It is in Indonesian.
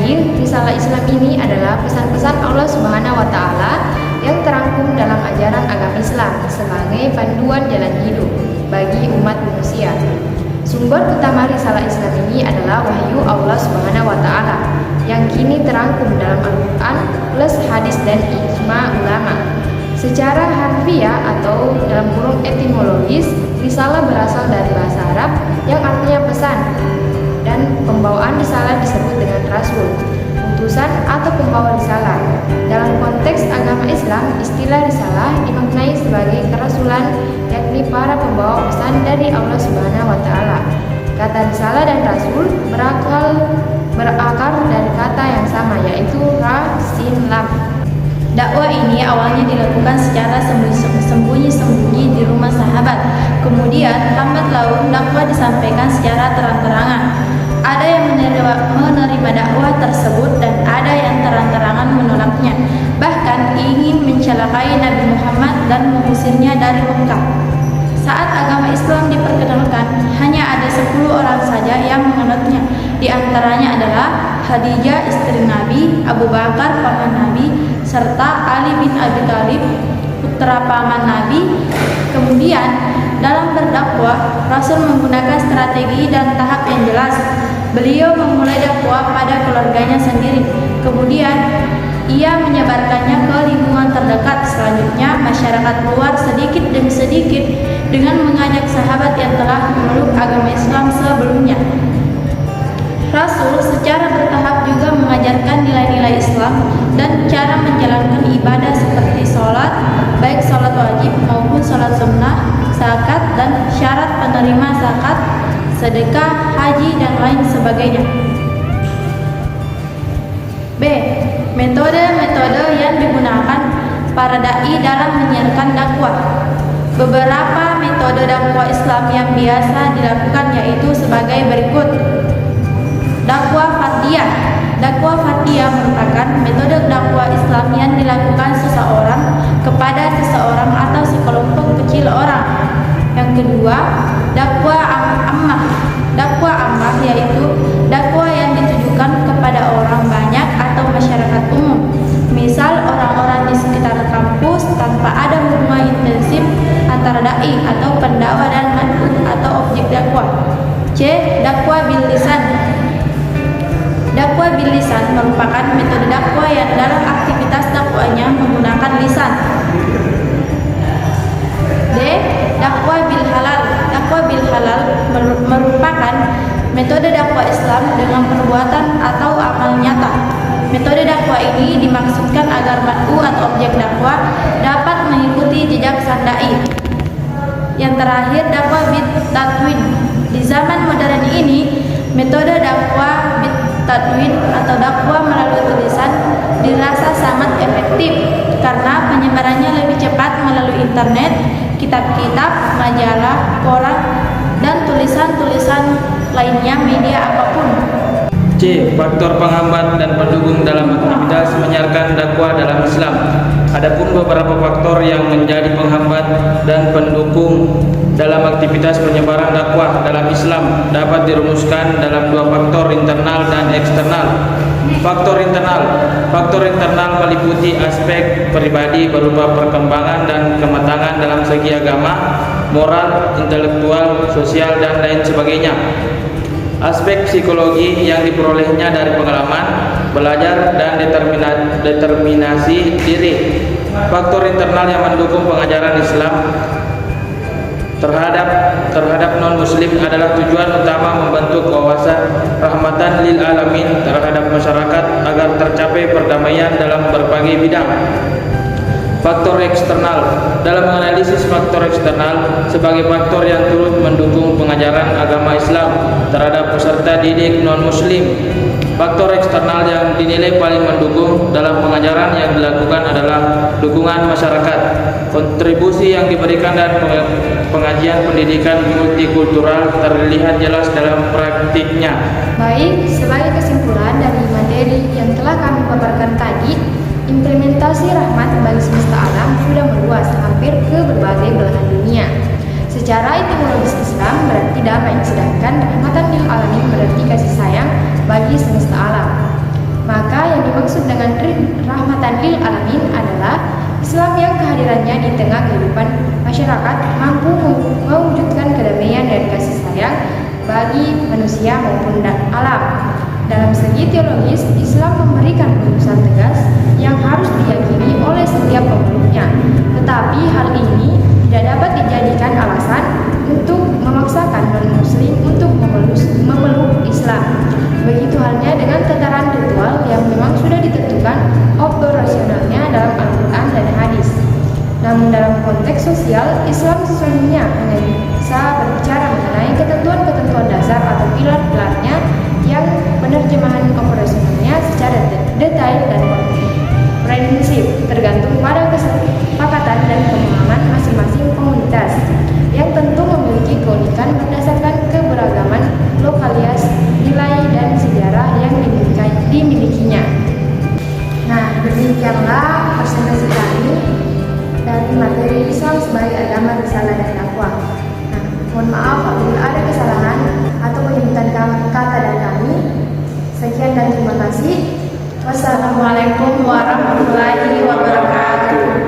Jadi, risalah Islam ini adalah pesan-pesan Allah Subhanahu wa Ta'ala yang terangkum dalam ajaran agama Islam sebagai panduan jalan hidup bagi umat manusia. Sumber utama risalah Islam ini adalah wahyu Allah Subhanahu wa Ta'ala yang kini terangkum dalam Al-Quran plus hadis dan ijma ulama. Secara harfiah atau dalam kurung etimologis, risalah berasal dari bahasa Arab yang artinya pesan, dan pembawaan risalah disebut dengan rasul, utusan atau pembawa risalah. Dalam konteks agama Islam, istilah risalah dimaknai sebagai kerasulan, yakni para pembawa pesan dari Allah Subhanahu wa Ta'ala. Kata risalah dan rasul berakar dari kata yang sama, yaitu ra, sin, lam. Dakwah ini awalnya dilakukan secara sembunyi-sembunyi di rumah sahabat. Kemudian lambat laun dakwah disampaikan secara terang-terangan. Ada yang menerima dakwah tersebut dan ada yang terang-terangan menolaknya, bahkan ingin mencelakai Nabi Muhammad dan mengusirnya dari Mekah. Saat agama Islam diperkenalkan, hanya ada 10 orang saja yang menganutnya. Di antaranya adalah Khadijah istri Nabi, Abu Bakar paman Nabi, serta Ali bin Abi Thalib putra paman Nabi. Kemudian dalam berdakwah, Rasul menggunakan strategi dan tahap yang jelas. Beliau memulai dakwah pada keluarganya sendiri. Kemudian ia menyebarkannya ke lingkungan terdekat. Selanjutnya masyarakat luar sedikit demi sedikit dengan mengajak sahabat yang telah memeluk agama Islam sebelumnya. Rasul secara bertahap juga mengajarkan nilai-nilai Islam dan cara menjalankan ibadah seperti sholat, baik sholat wajib maupun sholat sunnah, zakat dan syarat penerima zakat, sedekah, haji dan lain sebagainya. B. Metode-metode yang digunakan para dai dalam menyiarkan dakwah. Beberapa metode dakwah Islam yang biasa dilakukan yaitu sebagai berikut. Dakwah fardiyah. Dakwah fardiyah merupakan metode dakwah Islam yang dilakukan seseorang kepada seseorang atau sekelompok kecil orang. Yang kedua, dakwah ammah. Dakwah ammah yaitu dakwah yang ditujukan kepada orang banyak atau masyarakat umum. Misal orang-orang di sekitar kampus tanpa ada hubungan intensif antara dai atau pendakwa dan mad'u atau objek dakwah. C. Dakwah bil lisan. Dakwah bil lisan merupakan metode dakwah yang dalam aktivitas dakwahnya menggunakan lisan. D. Dakwah bil halal. Dakwah bil halal merupakan metode dakwah Islam dengan perbuatan atau amal nyata. Metode dakwah ini dimaksudkan agar mad'u atau objek dakwah dapat mengikuti jejak sang dai. Yang terakhir, dakwah bit tadwin. Di zaman modern ini, metode dakwah bit tadwin atau dakwah melalui tulisan dirasa sangat efektif karena penyebarannya lebih cepat melalui internet, kitab-kitab, majalah, koran, dan tulisan-tulisan lainnya media apapun. C. Faktor penghambat dan pendukung dalam aktivitas menyiarkan dakwah dalam Islam. Adapun beberapa faktor yang menjadi penghambat dan pendukung dalam aktivitas penyebaran dakwah dalam Islam dapat dirumuskan dalam 2 faktor internal dan eksternal. Faktor internal meliputi aspek pribadi berupa perkembangan dan kematangan dalam segi agama, moral, intelektual, sosial, dan lain sebagainya. Aspek psikologi yang diperolehnya dari pengalaman, belajar, dan determinasi diri. Faktor internal yang mendukung pengajaran Islam terhadap non-muslim adalah tujuan utama membentuk wawasan rahmatan lil alamin terhadap masyarakat agar tercapai perdamaian dalam berbagai bidang. Faktor eksternal. Dalam menganalisis faktor eksternal sebagai faktor yang turut mendukung pengajaran agama Islam terhadap peserta didik non-muslim. Faktor eksternal yang dinilai paling mendukung dalam pengajaran yang dilakukan adalah dukungan masyarakat. Kontribusi yang diberikan dan pengajian pendidikan multikultural terlihat jelas dalam praktiknya. Baik, sebagai kesimpulan dari materi yang telah kami paparkan tadi, implementasi rahmat bagi semesta alam sudah meluas hampir ke berbagai belahan dunia. Secara etimologis Islam berarti damai, sedangkan rahmatan lil alamin berarti kasih sayang bagi semesta alam. dimaksud dengan rahmatan lil alamin adalah Islam yang kehadirannya di tengah kehidupan masyarakat mampu mewujudkan kedamaian dan kasih sayang bagi manusia maupun alam. Dalam segi teologis, Islam memberikan putusan tegas yang harus diyakini oleh setiap pemeluknya. Tetapi hal ini tidak dapat dijadikan alasan untuk memaksakan non-muslim untuk memeluk Islam. Begitu halnya dengan tataran ritual yang memang sudah ditentukan operasionalnya dalam Al-Quran dan hadis. Namun dalam konteks sosial, Islam sesungguhnya hanya bisa berbicara mengenai ketentuan-ketentuan dasar atau pilar-pilarnya yang penerjemahan operasionalnya secara detail dan prinsip tergantung pada kesepakatan dan pemahaman masing-masing komunitas yang tentu memiliki keunikan berdasarkan keberagaman lokalitas, nilai dan sejarah yang dimilikinya. Nah, demikianlah presentasi kami dari materi Islam sebagai agama risalah dan dakwah. Nah, mohon maaf apabila ada kesalahan atau penyebutan kata dari kami. Sekian dan terima kasih. Wassalamualaikum warahmatullahi wabarakatuh.